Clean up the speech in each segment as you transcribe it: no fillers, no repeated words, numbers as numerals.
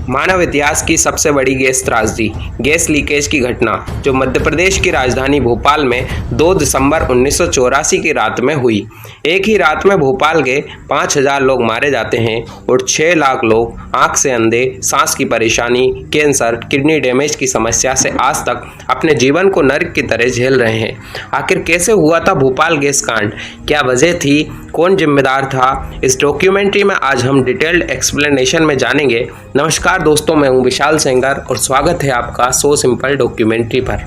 मानव इतिहास की सबसे बड़ी गैस त्रासदी, गैस लीकेज की घटना जो मध्य प्रदेश की राजधानी भोपाल में 2 दिसंबर 1984 की रात में हुई। एक ही रात में भोपाल के 5000 लोग मारे जाते हैं और 6 लाख लोग आंख से अंधे, सांस की परेशानी, कैंसर, किडनी डैमेज की समस्या से आज तक अपने जीवन को नर्क की तरह झेल रहे हैं। आखिर कैसे हुआ था भोपाल गैस कांड, क्या वजह थी, कौन जिम्मेदार था, इस डॉक्यूमेंट्री में आज हम डिटेल्ड एक्सप्लेनेशन में जानेंगे। नमस्कार दोस्तों, मैं हूं विशाल सेंगर और स्वागत है आपका सो सिंपल डॉक्यूमेंट्री पर।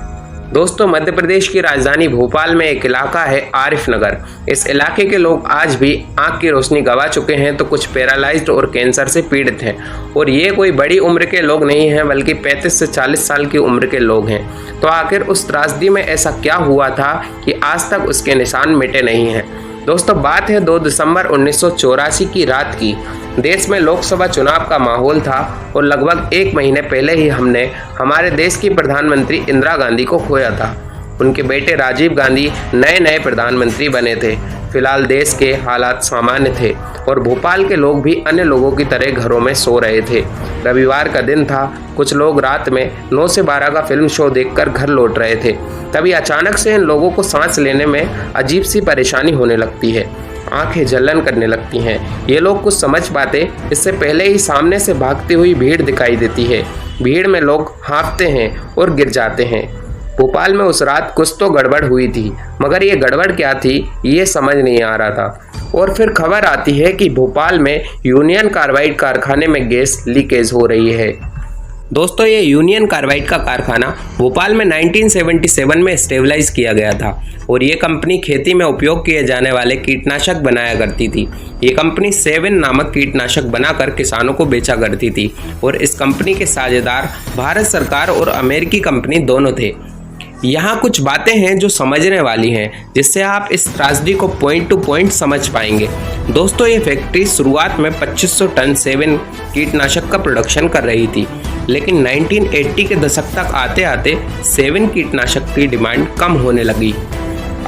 दोस्तों, मध्य प्रदेश की राजधानी भोपाल में एक इलाका है आरिफ नगर। इस इलाके के लोग आज भी आंख की रोशनी गंवा चुके हैं तो कुछ पैरालाइज्ड और कैंसर से पीड़ित हैं। और ये कोई बड़ी उम्र के लोग नहीं हैं बल्कि 35 से 40 साल की उम्र के लोग हैं। तो आखिर उस त्रासदी में ऐसा क्या हुआ था कि आज तक उसके निशान मिटे नहीं हैं। दोस्तों, बात है 2 दिसंबर 1984 की रात की। देश में लोकसभा चुनाव का माहौल था और लगभग 1 महीने पहले ही हमने हमारे देश की प्रधानमंत्री इंदिरा गांधी को खोया था। उनके बेटे राजीव गांधी नए प्रधानमंत्री बने थे। फिलहाल देश के हालात सामान्य थे और भोपाल के लोग भी अन्य लोगों की तरह घरों में सो रहे थे। रविवार का दिन था। कुछ लोग रात में 9 से 12 का फिल्म शो देखकर घर लौट रहे थे। तभी अचानक से इन लोगों को सांस लेने में अजीब सी परेशानी होने लगती है। आंखें जलन करने लगती हैं। ये लोग कुछ समझ पाते इससे पहले ही सामने से भागती हुई भीड़ दिखाई देती है। भीड़ में लोग हाँफते हैं और गिर जाते हैं। भोपाल में उस रात कुछ तो गड़बड़ हुई थी, मगर ये गड़बड़ क्या थी ये समझ नहीं आ रहा था। और फिर खबर आती है कि भोपाल में यूनियन कार्बाइड कारखाने में गैस लीकेज हो रही है। दोस्तों, ये यूनियन कार्बाइड का कारखाना भोपाल में 1977 में स्टेबलाइज किया गया था और ये कंपनी खेती में उपयोग किए जाने वाले कीटनाशक बनाया करती थी। ये कंपनी 7 नामक कीटनाशक बनाकर किसानों को बेचा करती थी और इस कंपनी के साझेदार भारत सरकार और अमेरिकी कंपनी दोनों थे। यहाँ कुछ बातें हैं जो समझने वाली हैं, जिससे आप इस त्रासदी को पॉइंट टू पॉइंट समझ पाएंगे। दोस्तों, ये फैक्ट्री शुरुआत में 2500 टन 7 कीटनाशक का प्रोडक्शन कर रही थी, लेकिन 1980 के दशक तक आते आते 7 कीटनाशक की डिमांड कम होने लगी।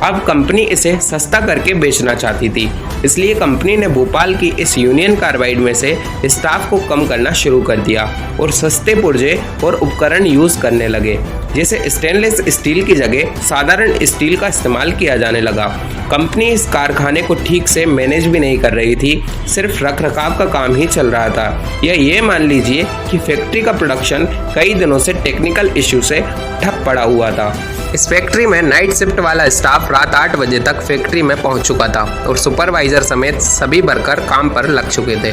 अब कंपनी इसे सस्ता करके बेचना चाहती थी, इसलिए कंपनी ने भोपाल की इस यूनियन कार्बाइड में से स्टाफ को कम करना शुरू कर दिया और सस्ते पुर्जे और उपकरण यूज करने लगे। जैसे स्टेनलेस स्टील की जगह साधारण स्टील का इस्तेमाल किया जाने लगा। कंपनी इस कारखाने को ठीक से मैनेज भी नहीं कर रही थी, सिर्फ रखरखाव का काम ही चल रहा था। या ये मान लीजिए कि फैक्ट्री का प्रोडक्शन कई दिनों से टेक्निकल इश्यू से ठप पड़ा हुआ था। इस फैक्ट्री में नाइट शिफ्ट वाला स्टाफ रात 8 बजे तक फैक्ट्री में पहुंच चुका था और सुपरवाइजर समेत सभी वर्कर काम पर लग चुके थे।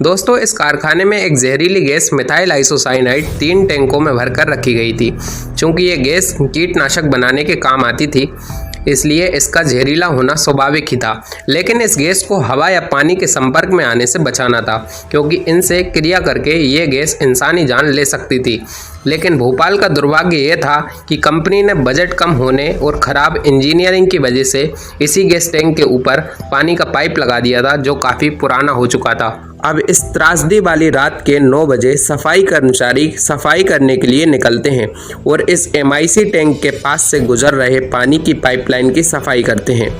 दोस्तों, इस कारखाने में एक जहरीली गैस मिथाइल आइसोसाइनाइड 3 टैंकों में भरकर रखी गई थी। चूंकि ये गैस कीटनाशक बनाने के काम आती थी, इसलिए इसका जहरीला होना स्वाभाविक ही था। लेकिन इस गैस को हवा या पानी के संपर्क में आने से बचाना था, क्योंकि इनसे क्रिया करके ये गैस इंसानी जान ले सकती थी। लेकिन भोपाल का दुर्भाग्य ये था कि कंपनी ने बजट कम होने और ख़राब इंजीनियरिंग की वजह से इसी गैस टैंक के ऊपर पानी का पाइप लगा दिया था, जो काफ़ी पुराना हो चुका था। अब इस त्रासदी वाली रात के 9 बजे सफाई कर्मचारी सफाई करने के लिए निकलते हैं और इस MIC टैंक के पास से गुजर रहे पानी की पाइपलाइन की सफाई करते हैं।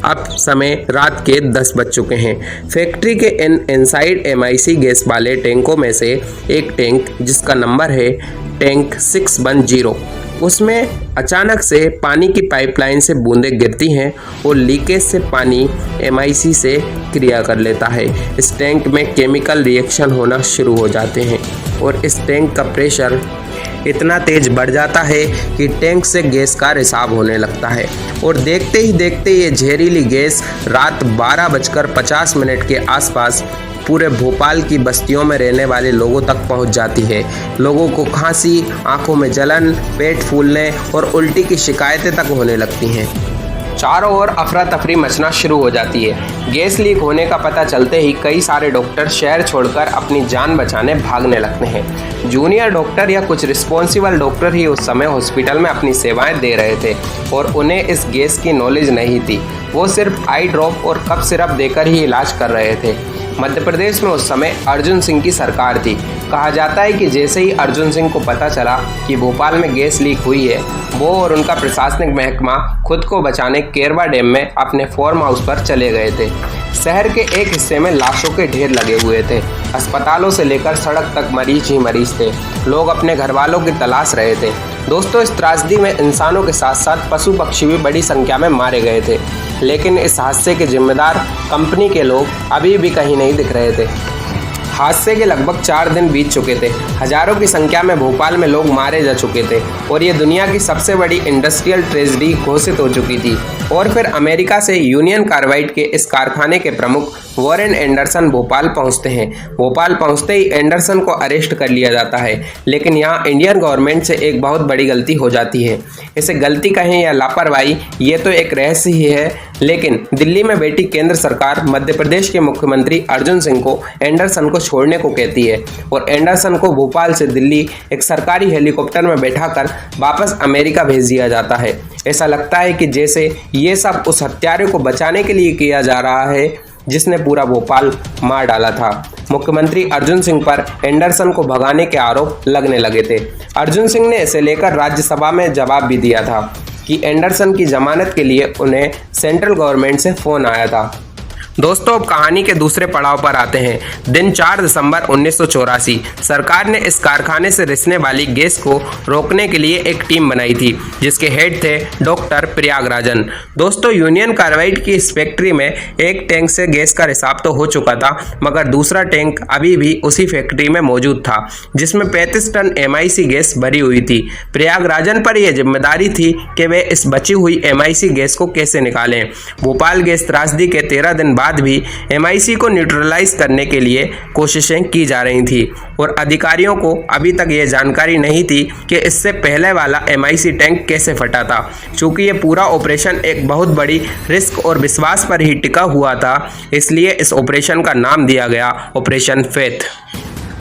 अब समय रात के 10 बज चुके हैं। फैक्ट्री के इनसाइड MIC गैस वाले टैंकों में से एक टैंक, जिसका नंबर है टैंक 610, उसमें अचानक से पानी की पाइपलाइन से बूंदें गिरती हैं और लीकेज से पानी MIC से क्रिया कर लेता है। इस टैंक में केमिकल रिएक्शन होना शुरू हो जाते हैं और इस टैंक का प्रेशर इतना तेज बढ़ जाता है कि टैंक से गैस का रिसाव होने लगता है और देखते ही देखते ये जहरीली गैस रात 12:50 के आसपास पूरे भोपाल की बस्तियों में रहने वाले लोगों तक पहुंच जाती है। लोगों को खांसी, आंखों में जलन, पेट फूलने और उल्टी की शिकायतें तक होने लगती हैं। चारों ओर अफरा तफरी मचना शुरू हो जाती है। गैस लीक होने का पता चलते ही कई सारे डॉक्टर शहर छोड़कर अपनी जान बचाने भागने लगते हैं। जूनियर डॉक्टर या कुछ रिस्पॉन्सिबल डॉक्टर ही उस समय हॉस्पिटल में अपनी सेवाएं दे रहे थे और उन्हें इस गैस की नॉलेज नहीं थी। वो सिर्फ आई ड्रॉप और कफ सिरप देकर ही इलाज कर रहे थे। मध्य प्रदेश में उस समय अर्जुन सिंह की सरकार थी। कहा जाता है कि जैसे ही अर्जुन सिंह को पता चला कि भोपाल में गैस लीक हुई है, वो और उनका प्रशासनिक महकमा खुद को बचाने केरवा डैम में अपने फार्म हाउस पर चले गए थे। शहर के एक हिस्से में लाशों के ढेर लगे हुए थे। अस्पतालों से लेकर सड़क तक मरीज ही मरीज थे। लोग अपने घर वालों की तलाश रहे थे। दोस्तों, इस त्रासदी में इंसानों के साथ साथ पशु पक्षी भी बड़ी संख्या में मारे गए थे, लेकिन इस हादसे के जिम्मेदार कंपनी के लोग अभी भी कहीं नहीं दिख रहे थे। हादसे के लगभग 4 दिन बीत चुके थे। हजारों की संख्या में भोपाल में लोग मारे जा चुके थे और ये दुनिया की सबसे बड़ी इंडस्ट्रियल ट्रेजेडी घोषित हो चुकी थी। और फिर अमेरिका से यूनियन कार्बाइड के इस कारखाने के प्रमुख वॉरेन एंडरसन भोपाल पहुंचते हैं। भोपाल पहुंचते ही एंडरसन को अरेस्ट कर लिया जाता है, लेकिन यहाँ इंडियन गवर्नमेंट से एक बहुत बड़ी गलती हो जाती है। इसे गलती कहें या लापरवाही, ये तो एक रहस्य ही है, लेकिन दिल्ली में बैठी केंद्र सरकार मध्य प्रदेश के मुख्यमंत्री अर्जुन सिंह को एंडरसन को छोड़ने को कहती है और एंडरसन को भोपाल से दिल्ली एक सरकारी हेलीकॉप्टर में बैठाकर वापस अमेरिका भेज दिया जाता है। ऐसा लगता है कि जैसे ये सब उस हत्यारे को बचाने के लिए किया जा रहा है जिसने पूरा भोपाल मार डाला था। मुख्यमंत्री अर्जुन सिंह पर एंडरसन को भगाने के आरोप लगने लगे थे। अर्जुन सिंह ने इसे लेकर राज्यसभा में जवाब भी दिया था कि एंडरसन की जमानत के लिए उन्हें सेंट्रल गवर्नमेंट से फोन आया था। दोस्तों, अब कहानी के दूसरे पड़ाव पर आते हैं। दिन 4 दिसंबर 1984 सरकार ने इस कारखाने से रिसने वाली गैस को रोकने के लिए एक टीम बनाई थी, जिसके हेड थे डॉक्टर प्रयागराजन। दोस्तों, यूनियन कार्बाइड की इस फैक्ट्री में एक टैंक से गैस का रिसाव तो हो चुका था, मगर दूसरा टैंक अभी भी उसी फैक्ट्री में मौजूद था, जिसमें 35 टन MIC गैस भरी हुई थी। प्रयागराजन पर यह जिम्मेदारी थी कि वे इस बची हुई MIC गैस को कैसे निकालें। भोपाल गैस त्रासदी के 13 दिन बाद भी MIC को न्यूट्रलाइज करने के लिए कोशिशें की जा रही थी और अधिकारियों को अभी तक ये जानकारी नहीं थी कि इससे पहले वाला MIC टैंक कैसे फटा था। चूंकि ये पूरा ऑपरेशन एक बहुत बड़ी रिस्क और विश्वास पर ही टिका हुआ था, इसलिए इस ऑपरेशन का नाम दिया गया ऑपरेशन फेथ।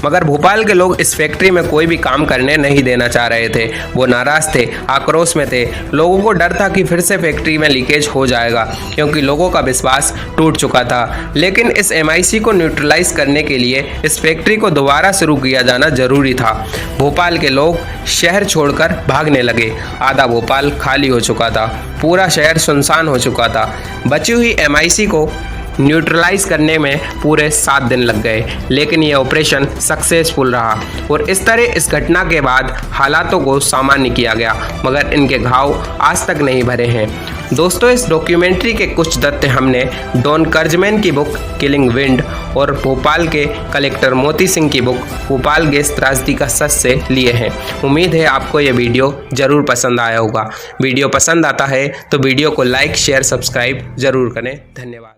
मगर भोपाल के लोग इस फैक्ट्री में कोई भी काम करने नहीं देना चाह रहे थे। वो नाराज थे, आक्रोश में थे। लोगों को डर था कि फिर से फैक्ट्री में लीकेज हो जाएगा, क्योंकि लोगों का विश्वास टूट चुका था। लेकिन इस MIC को न्यूट्रलाइज करने के लिए इस फैक्ट्री को दोबारा शुरू किया जाना जरूरी था। भोपाल के लोग शहर छोड़कर भागने लगे। आधा भोपाल खाली हो चुका था, पूरा शहर सुनसान हो चुका था। बची हुई MIC को न्यूट्रलाइज करने में पूरे 7 दिन लग गए, लेकिन यह ऑपरेशन सक्सेसफुल रहा और इस तरह इस घटना के बाद हालातों को सामान्य किया गया, मगर इनके घाव आज तक नहीं भरे हैं। दोस्तों, इस डॉक्यूमेंट्री के कुछ तथ्य हमने डॉन कर्जमैन की बुक किलिंग विंड और भोपाल के कलेक्टर मोती सिंह की बुक भोपाल गैस त्रासदी का सच से लिए हैं। उम्मीद है आपको यह वीडियो ज़रूर पसंद आया होगा। वीडियो पसंद आता है तो वीडियो को लाइक, शेयर, सब्सक्राइब ज़रूर करें। धन्यवाद।